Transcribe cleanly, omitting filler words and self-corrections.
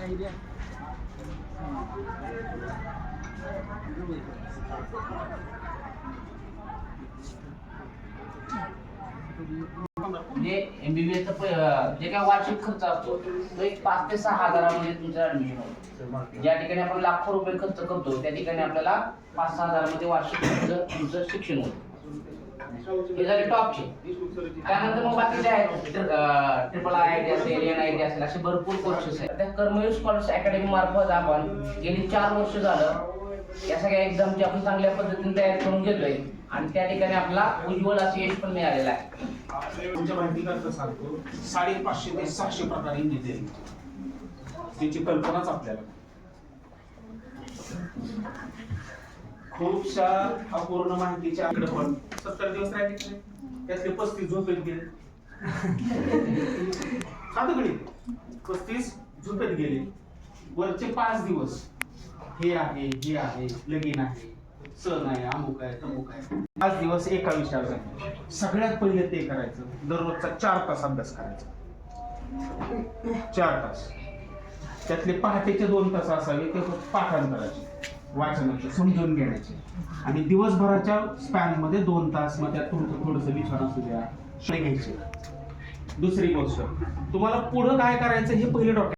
म्हणजे एमबीबीएसचा जे काय वार्षिक खर्च असतो तो एक 5 ते 6 हजारामध्ये तुमचं ऍडमिशन होतं. ज्या ठिकाणी आपण लाखो रुपये खर्च करतो त्या ठिकाणी आपल्याला 5-6 हजारामध्ये वार्षिक खर्च तुमचं शिक्षण होतं. हे झाले टॉपचे. त्यानंतर मग बाकीचे आहेत ट्रिपल IIT असेल, NIT असेल, असे भरपूर कोर्सेस आहेत. त्या कर्मवीर स्कॉलर्स अकॅडमी मार्फत आपण गेली 4 वर्ष झालं या सगळ्या एक्झामची आपण चांगल्या पद्धतीने तयारी करून घेतोय आणि त्या ठिकाणी आपला उज्ज्वल असं यश पण मिळालेलं आहे. तुमच्या माहितीकरता सांगतो 550 ते 600 प्रकार इंजिनिअरिंग त्याची कल्पनाच आपल्याला खूपशा अपूर्ण माहितीच्या आकडे पण 70 दिवस राहिले त्यातले 35 झोपेत गेले. खातगडी 35 झोपेत गेले. वरचे 5 दिवस हे आहे लगीन आहे, सण आहे, अमुक आहे, तमुक आहे. 5 दिवस एका विषयावर जाते. सगळ्यात पहिले ते करायचं दररोजचा 4 तास अभ्यास करायचा. 4 तास त्यातले पहाटेचे 2 तास असावे ते पाठांतराचे वाचनाचे समजून घेण्याचे आणि दिवसभराच्या स्पॅन मध्ये 2 तास मग त्यात तुमचं थोडंसं लिखाण असू द्या घ्यायचे. दुसरी गोष्ट तुम्हाला पुढं काय करायचं हे पहिले डॉक्टर